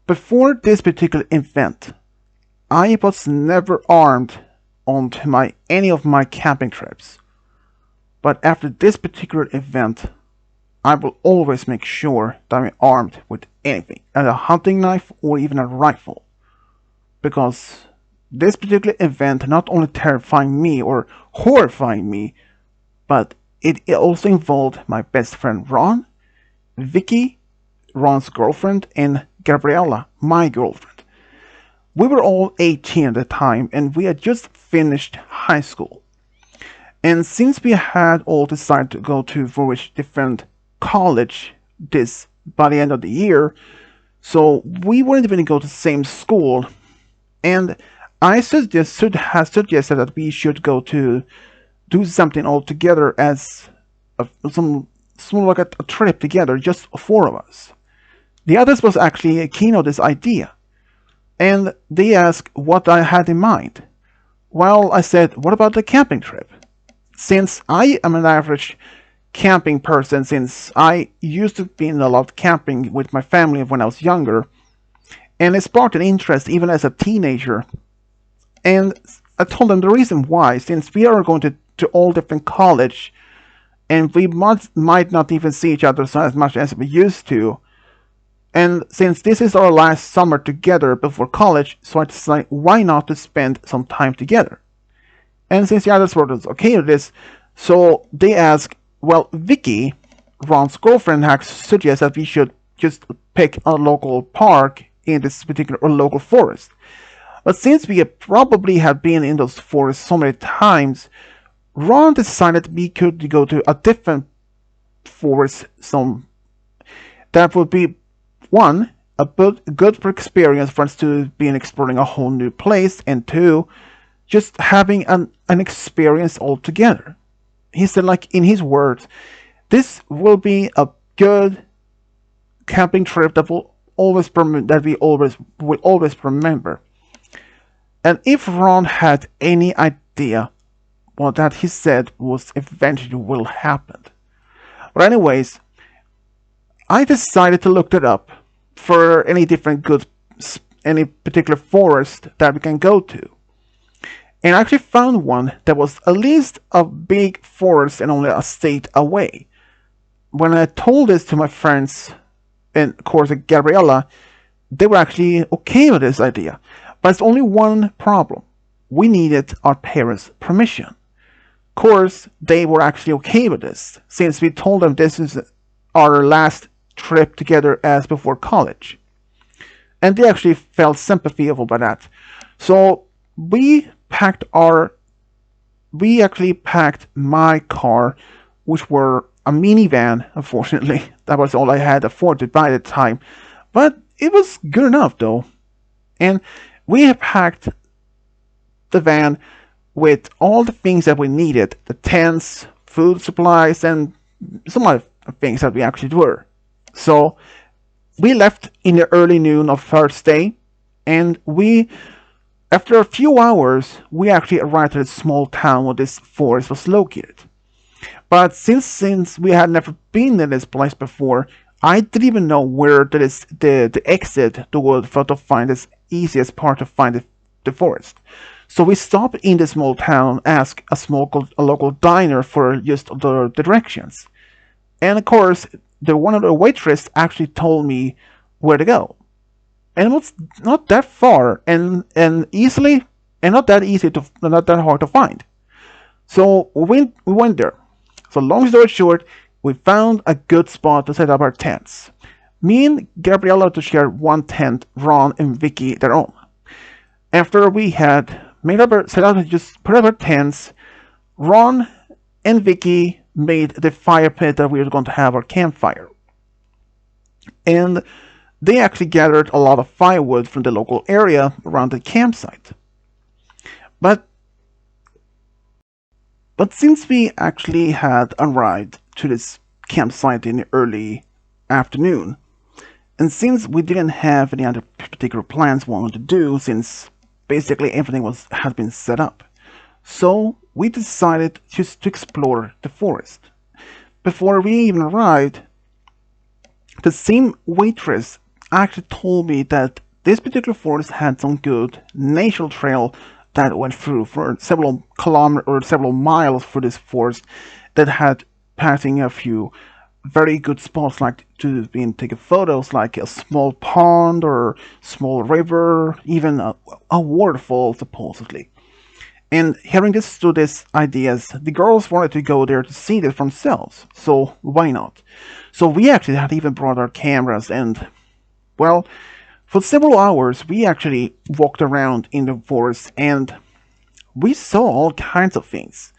Before this particular event, I was never armed on any of my camping trips. But after this particular event, I will always make sure that I'm armed with anything, a hunting knife or even a rifle. Because this particular event not only terrifying me or horrifying me, but it also involved my best friend Ron, Vicky, Ron's girlfriend, and Gabriella, my girlfriend. We were all 18 at the time and we had just finished high school. And since we had all decided to go to for which different college this by the end of the year, so we weren't even going to go to the same school. And I suggested that we should go to do something all together as some small like a trip together, just four of us. The others was actually keen on this idea, and they asked what I had in mind. Well, I said, what about the camping trip? Since I am an average camping person, since I used to be in a lot of camping with my family when I was younger, and it sparked an interest even as a teenager. And I told them the reason why, since we are going to all different college, and we might not even see each other so as much as we used to. And since this is our last summer together before college, so I decided why not to spend some time together. And since the others were okay with this, so they asked, well, Vicky, Ron's girlfriend, had suggested that we should just pick a local park in this particular or local forest. But since we probably have been in those forests so many times, Ron decided we could go to a different forest. That would be one, a good experience for us to be exploring a whole new place, and two, just having an experience altogether. He said, like in his words, this will be a good camping trip that will we will always remember. And if Ron had any idea what that he said was eventually will happen. But anyways, I decided to look it up for any particular forest that we can go to. And I actually found one that was at least a big forest and only a state away. When I told this to my friends, and of course Gabriella, they were actually okay with this idea. But it's only one problem. We needed our parents' permission. Of course, they were actually okay with this, since we told them this is our last trip together as before college. And they actually felt sympathetic about that. So we actually packed my car, which were a minivan, unfortunately. That was all I had afforded by the time. But it was good enough though. And we have packed the van with all the things that we needed. The tents, food supplies, and some other things that we actually were. So we left in the early noon of Thursday, and after a few hours, we actually arrived at a small town where this forest was located. But since we had never been in this place before, I didn't even know where the exit for to find this easiest part to find the forest. So we stopped in the small town, asked a local diner for just the directions. And of course, one of the waitress actually told me where to go. And it was not that far and easily and not that hard to find. So we went there. So long story short, we found a good spot to set up our tents. Me and Gabriella to share one tent, Ron and Vicky their own. After we had set out to just put up our tents, Ron and Vicky made the fire pit that we were going to have our campfire. And they actually gathered a lot of firewood from the local area around the campsite. But since we actually had arrived to this campsite in the early afternoon, and since we didn't have any other particular plans we wanted to do, since basically everything had been set up, so we decided just to explore the forest. Before we even arrived, the same waitress actually told me that this particular forest had some good natural trail that went through for several kilometers or several miles through this forest that had passing a few very good spots like to be taking photos like a small pond or small river, even a waterfall supposedly. And hearing these ideas, the girls wanted to go there to see this for themselves. So why not? So we actually had even brought our cameras and, well, for several hours we actually walked around in the forest and we saw all kinds of things.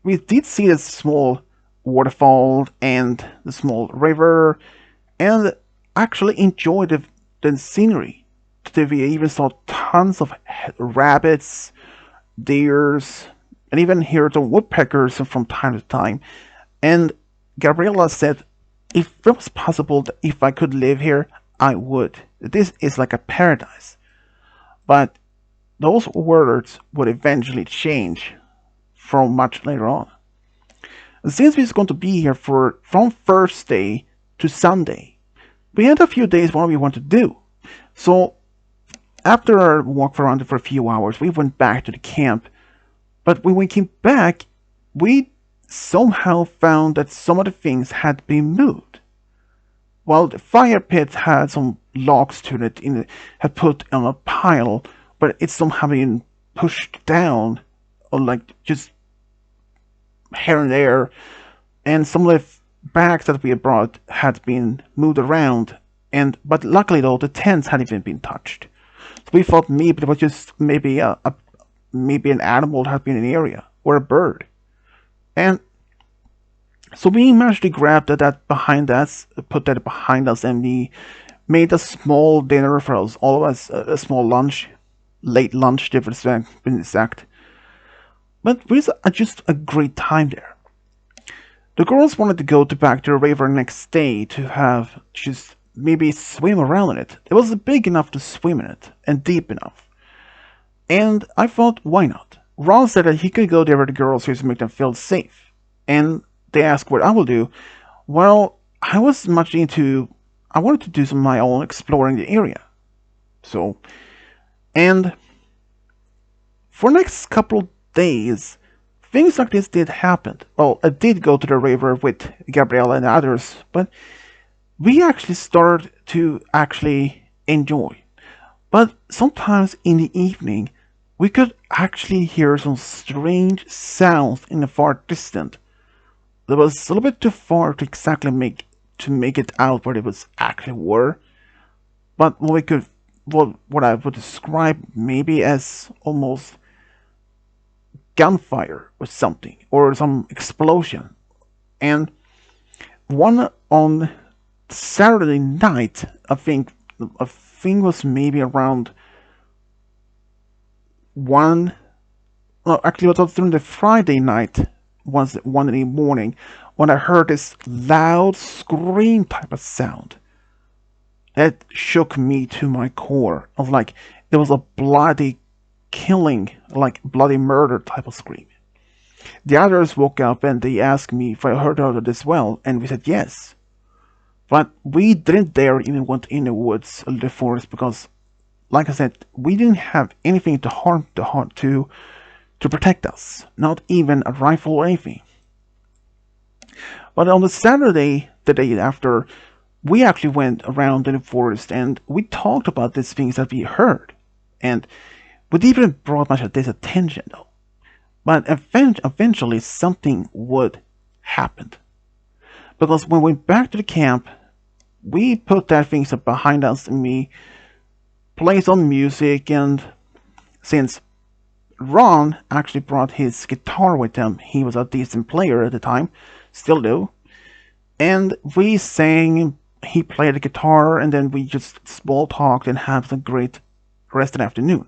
We did see the small waterfall and the small river and actually enjoyed the scenery. We even saw tons of rabbits, deers, and even heard the woodpeckers from time to time. And Gabriella said, if it was possible, that if I could live here, I would. This is like a paradise. But those words would eventually change from much later on. Since we're going to be here from Thursday to Sunday, we had a few days what we want to do. So after our walk around for a few hours, we went back to the camp. But when we came back, we somehow found that some of the things had been moved. While the fire pit had some logs to it, had put on a pile, but it's somehow been pushed down, or like just here and there, and some of the bags that we had brought had been moved around, but luckily though the tents hadn't even been touched. So we thought maybe it was just maybe maybe an animal had been in the area or a bird, and so we managed to grab that behind us, put that behind us, and we made a small dinner for us, all of us, a small lunch, late lunch, to be exact. But it was just a great time there. The girls wanted to go back to the river next day to have just maybe swim around in it. It was big enough to swim in it and deep enough. And I thought, why not? Ron said that he could go there with the girls just to make them feel safe. And they asked what I will do. Well, I was much into, I wanted to do some of my own exploring the area. So, and for the next couple of days, things like this did happen. Well, I did go to the river with Gabriella and others, but we actually started to actually enjoy. But sometimes in the evening, we could actually hear some strange sounds in the far distance. It was a little bit too far to exactly make it out what it was actually were, but what I would describe maybe as almost gunfire or something, or some explosion. And one on Saturday night, I think was maybe around one. No, actually, it was during the Friday night. Was 1 in the morning when I heard this loud scream type of sound. It shook me to my core. I was like, it was a bloody killing, like bloody murder type of scream. The others woke up and they asked me if I heard of it as well, and we said yes. But we didn't dare even went in the woods or the forest because, like I said, we didn't have anything to harm to protect us, not even a rifle or anything. But on the Saturday, the day after, we actually went around in the forest and we talked about these things that we heard. And we didn't brought much of this attention though. But eventually something would happen. Because when we went back to the camp, we put that things up behind us and we played some music, and since Ron actually brought his guitar with him, he was a decent player at the time, still do, and we sang, he played the guitar, and then we just small talked and had a great rest of the afternoon.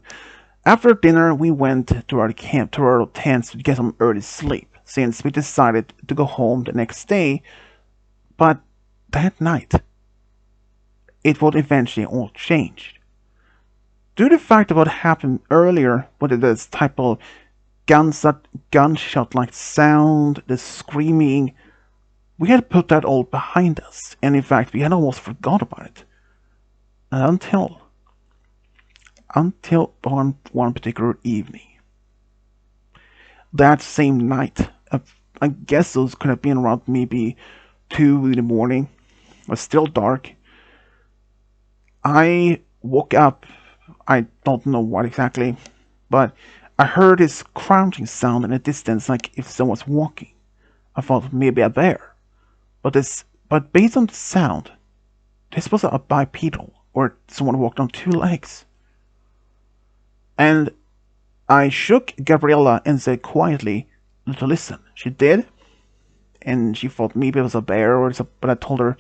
After dinner, we went to our camp, to our tents to get some early sleep, since we decided to go home the next day. But that night, it would eventually all change. Due to the fact of what happened earlier with this type of gunshot-like sound, the screaming, we had put that all behind us, and in fact we had almost forgot about it. until one particular evening. That same night, I guess those could have been around maybe 2 in the morning. It was still dark. I woke up. I don't know what exactly, but I heard this crunching sound in the distance, like if someone was walking. I thought maybe a bear, but based on the sound, this was a bipedal, or someone walked on two legs. And I shook Gabriella and said quietly to listen. She did, and she thought maybe it was a bear or something, but I told her,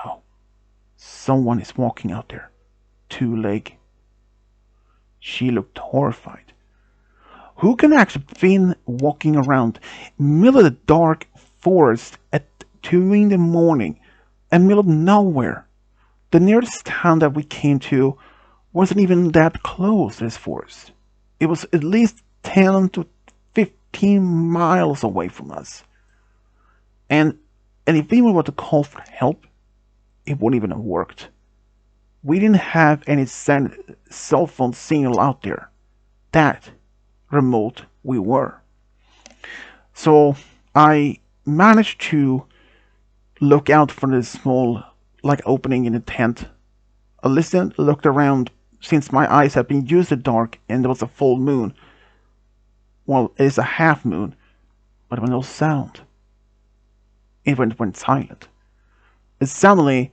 no, someone is walking out there, two-leg. She looked horrified. Who can actually been walking around middle of the dark forest at 2 in the morning, in the middle of nowhere? The nearest town that we came to wasn't even that close to this forest. It was at least 10 to 15 miles away from us. And if we were to call for help, it wouldn't even have worked. We didn't have any cell phone signal out there. That remote we were. So I managed to look out for this small opening in the tent. I listened, looked around, since my eyes had been used to dark and there was a full moon. Well, it is a half moon, but there was no sound. It went silent. And suddenly,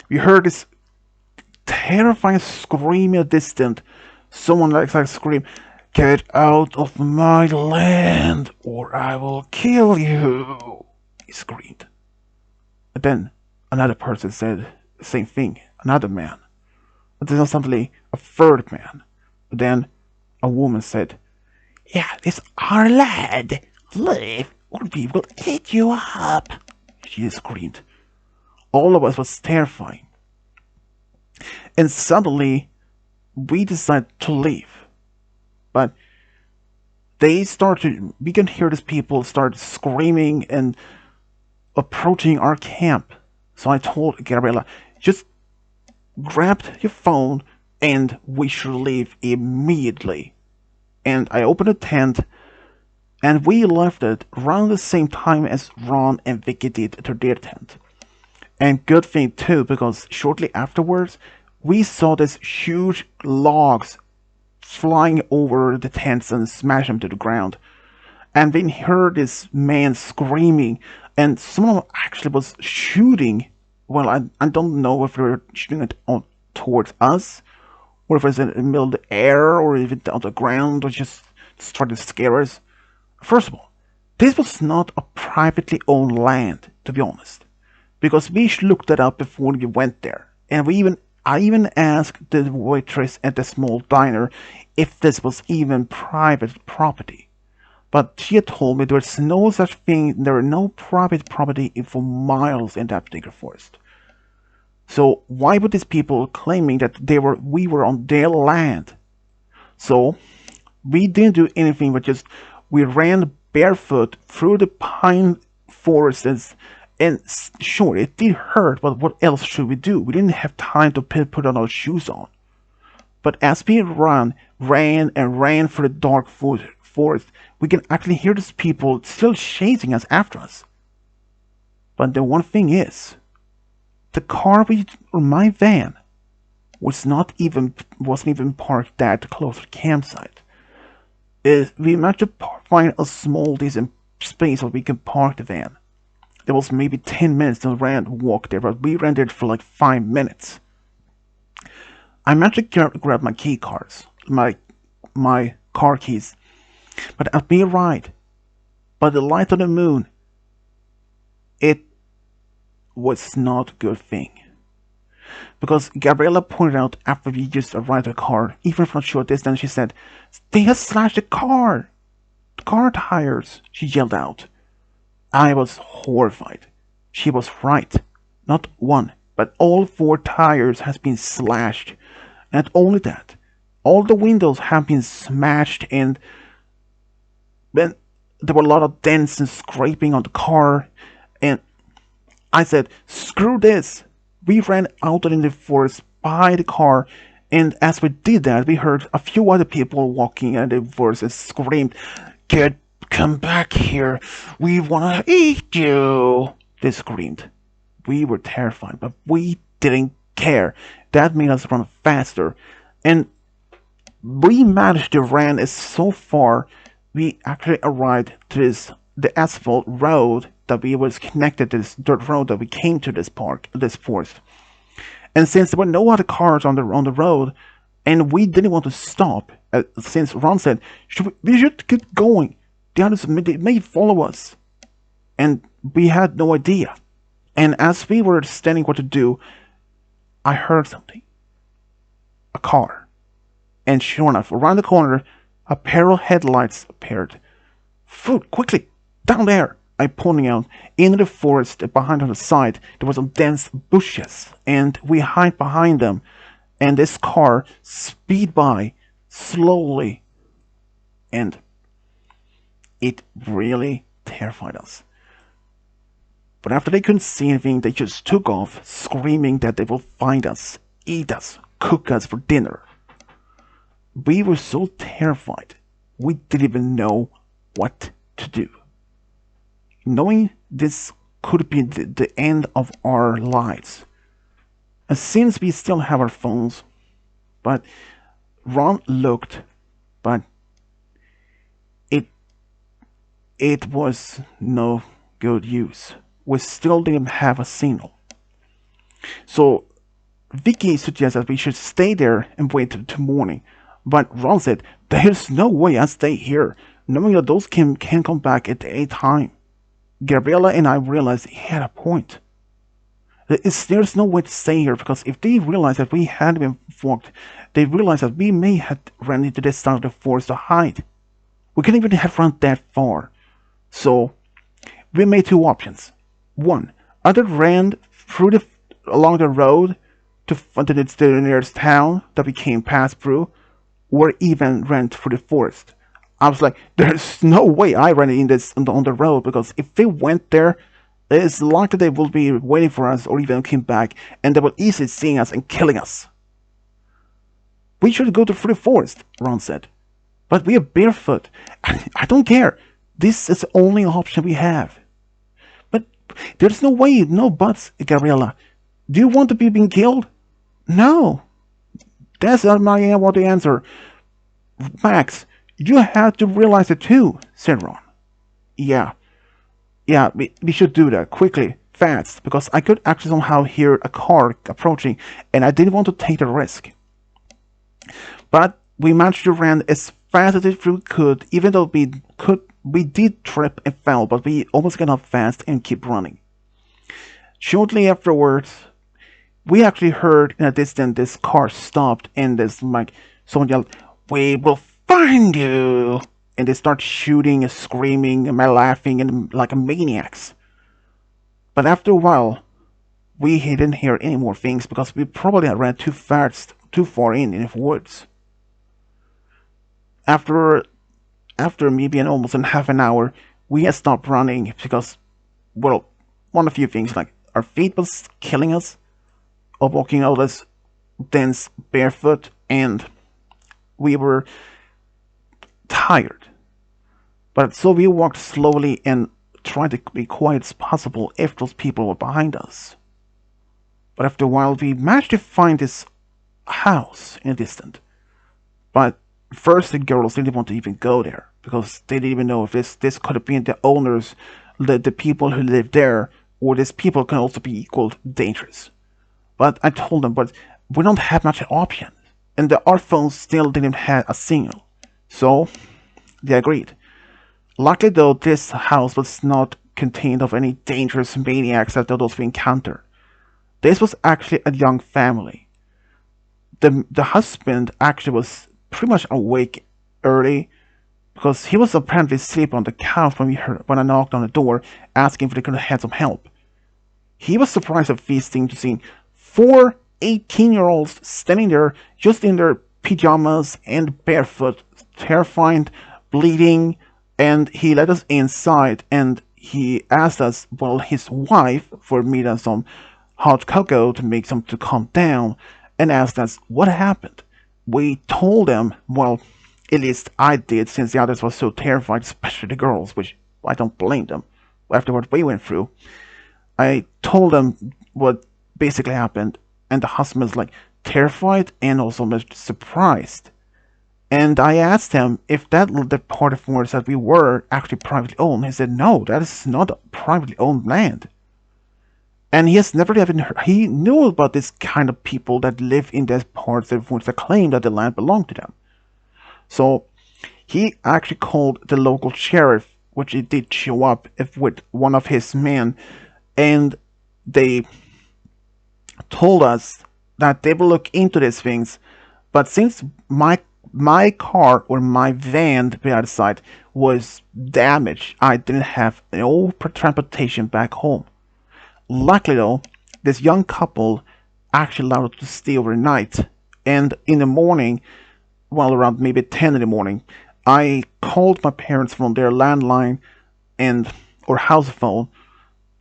we heard this terrifying scream in the distance. Someone scream, "Get out of my land, or I will kill you!" He screamed. And then another person said the same thing, another man. And then suddenly a third man. But then a woman said, "Yeah, it's our lad. Leave, or we will eat you up." She screamed. All of us was terrifying. And suddenly we decided to leave. But we can hear these people start screaming and approaching our camp. So I told Gabriella, just grab your phone and we should leave immediately. And I opened the tent and we left it around the same time as Ron and Vicky did to their tent. And good thing too, because shortly afterwards, we saw these huge logs flying over the tents and smash them to the ground. And then heard this man screaming, and someone actually was shooting. Well, I don't know if they were shooting it towards us, or if it was in the middle of the air, or if it on the ground, or just trying to scare us. First of all, this was not a privately owned land, to be honest, because we looked it up before we went there, and I even asked the waitress at the small diner if this was even private property. But she had told me there was no such thing, there were no private property for miles in that particular forest. So why would these people claiming that we were on their land? So we didn't do anything but we ran barefoot through the pine forests, and sure, it did hurt, but what else should we do? We didn't have time to put on our shoes on. But as we ran through the dark forest, we can actually hear these people still chasing us after us. But the one thing is, the car or my van wasn't even parked that close to the campsite. We managed to find a small decent space where we can park the van. There was maybe 10 minutes to walk there, but we ran there for like 5 minutes. I managed to grab my key cards, my car keys, but as we ride by the light of the moon, it was not a good thing. Because Gabriella pointed out after we just arrived at the car, even from a short distance, she said, "They have slashed the car tires," she yelled out. I was horrified. She was right. Not one, but all 4 tires has been slashed. And not only that, all the windows have been smashed, and then there were a lot of dents and scraping on the car. And I said, "Screw this." We ran out in the forest by the car, and as we did that, we heard a few other people walking, and the voices screamed, come back here, we wanna eat you," they screamed. We were terrified, but we didn't care. That made us run faster, and we managed to run it so far, we actually arrived to the asphalt road that we was connected to this dirt road that we came to this park, this forest. And since there were no other cars on the road, and we didn't want to stop, since Ron said, we should get going. The others may follow us. And we had no idea. And as we were standing what to do, I heard something. A car. And sure enough, around the corner, a pair of headlights appeared. "Food, quickly! Down there!" I pointing out. In the forest behind on the side, there were some dense bushes, and we hide behind them. And this car speed by slowly, and it really terrified us. But after they couldn't see anything, they just took off, screaming that they will find us, eat us, cook us for dinner. We were so terrified, we didn't even know what to do. Knowing this could be the end of our lives. And since we still have our phones, but Ron looked, but it was no good use. We still didn't have a signal. So Vicky suggested that we should stay there and wait till morning. But Ron said, "There's no way I stay here, knowing that those can come back at any time." Gabriella and I realized he had a point. There's no way to stay here, because if they realized that we had been walked, they realized that we may have run into this side of the forest to hide. We couldn't even have run that far. So we made two options. One, either ran along the road to the nearest town that we came past through, or even ran through the forest. I was like, there's no way I ran in this on the road, because if they went there, it's likely they will be waiting for us or even came back, and they will easily see us and killing us. "We should go through the forest," Ron said. "But we are barefoot." I don't care. This is the only option we have." "But there's no way, no buts, Gabriella. Do you want to be being killed?" "No." "That's not my want to answer. Max, you have to realize it too," said Ron. Yeah, we should do that, quickly, fast, because I could actually somehow hear a car approaching, and I didn't want to take the risk. But we managed to run as fast as we could, even though we did trip and fell, but we almost got up fast and keep running. Shortly afterwards, we actually heard in a distance this car stopped, and someone yelled, "We will find you!" And they start shooting and screaming and laughing and like maniacs. But after a while, we didn't hear any more things, because we probably had ran too far in the woods. After maybe almost half an hour, we had stopped running because, well, one of a few things, like our feet was killing us, of walking all this dense barefoot, and we were tired. But so we walked slowly and tried to be quiet as possible if those people were behind us. But after a while, we managed to find this house in the distance. But first, the girls didn't want to even go there, because they didn't even know if this could have been the owners, the people who lived there, or these people can also be equal dangerous. But I told them, but we don't have much option, and our phones still didn't have a signal. So they agreed. Luckily though, this house was not contained of any dangerous maniacs that those we encountered. This was actually a young family. The husband actually was pretty much awake early, because he was apparently sleeping on the couch when I knocked on the door asking if they could have some help. He was surprised at feasting to see 4 18-year-olds standing there just in their pajamas and barefoot, terrified, bleeding, and he let us inside, and he asked us, well, his wife, for me some hot cocoa to make some to calm down, and asked us what happened. We told them, well, at least I did, since the others were so terrified, especially the girls, which I don't blame them after what we went through. I told them what basically happened, and the husband was like terrified and also much surprised. And I asked him if the part of forest that we were actually privately owned. He said, no, that is not privately owned land. And he has never even heard, he knew about this kind of people that live in these parts of forest that claim that the land belonged to them. So he actually called the local sheriff, which he did show up with one of his men, and they told us that they will look into these things. But since my car or my van to be outside was damaged, I didn't have no transportation back home. Luckily though, this young couple actually allowed us to stay overnight, and in the morning, well, around maybe 10 in the morning, I called my parents from their landline and or house phone,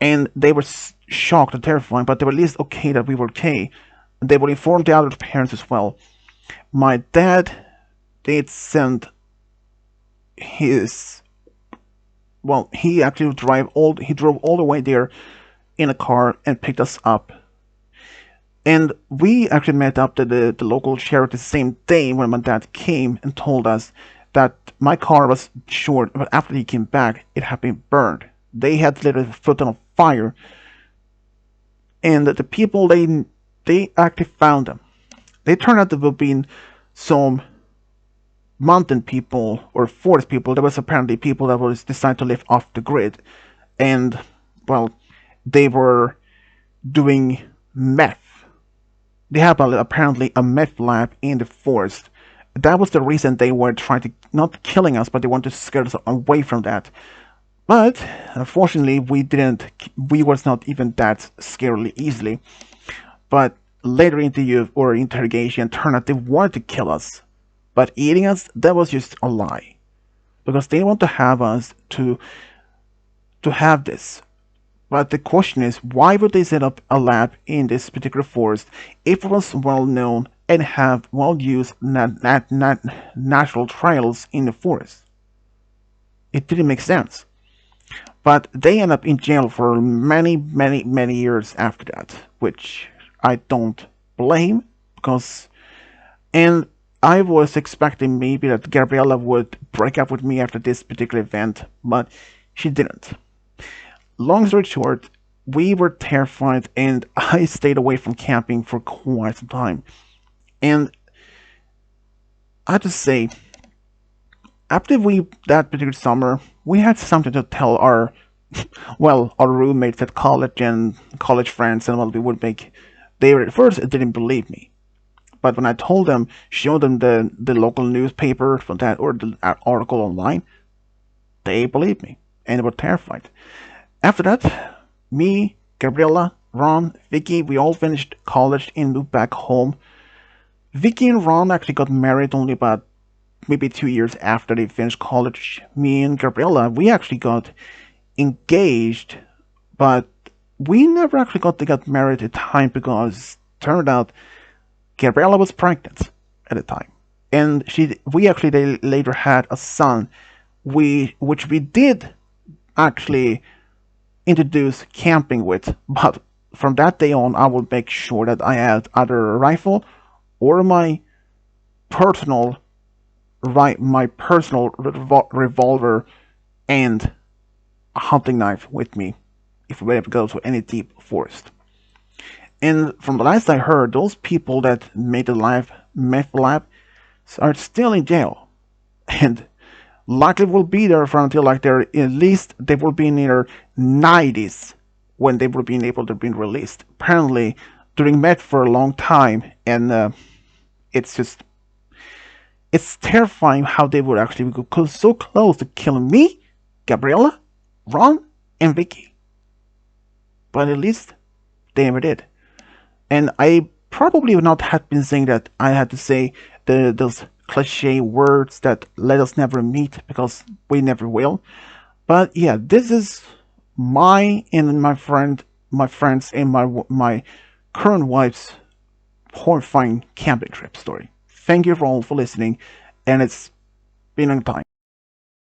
and they were shocked and terrified, but they were at least okay that we were okay. They would inform the other parents as well. My dad did send his, well, he actually drove all the way there in a car and picked us up. And we actually met up to the local sheriff the same day when my dad came and told us that my car was short, but after he came back, it had been burned. They had lit a foot on fire, and the people they actually found them. They turned out to have been some mountain people or forest people. There was apparently people that was decided to live off the grid, and well, they were doing meth. They have apparently a meth lab in the forest. That was the reason they were trying to, not killing us, but they wanted to scare us away from that. But unfortunately, we was not even that scarily easily. But later interrogation turned out they wanted to kill us. But eating us, that was just a lie. Because they want to have us to have this. But the question is, why would they set up a lab in this particular forest if it was well known and have well used natural trails in the forest? It didn't make sense. But they end up in jail for many, many, many years after that, which I don't blame, because, and I was expecting maybe that Gabriella would break up with me after this particular event, but she didn't. Long story short, we were terrified, and I stayed away from camping for quite some time. And I have to say, after that particular summer, we had something to tell our our roommates at college and college friends, and well, we would make. They were at first didn't believe me, but when I told them, showed them the local newspaper for that or the article online, they believed me and were terrified. After that, me, Gabriella, Ron, Vicky, we all finished college and moved back home. Vicky and Ron actually got married only about maybe 2 years after they finished college. Me and Gabriella, we actually got engaged, but we never actually got to get married at the time because turned out Gabriella was pregnant at the time, and we actually later had a son, which we did actually introduce camping with. But from that day on, I will make sure that I had either a rifle or my personal revolver and a hunting knife with me if we ever go to any deep forest. And from the last I heard, those people that made the meth lab are still in jail, and likely will be there for until like they're at least they will be in their 90s when they will be able to be released. Apparently, doing meth for a long time, and it's terrifying how they would actually go so close to killing me, Gabriella, Ron, and Vicky. But at least they never did. And I probably would not have been saying that I had to say those cliche words that let us never meet, because we never will. But yeah, this is my and my friends and my current wife's horrifying camping trip story. Thank you for all for listening, and it's been a time.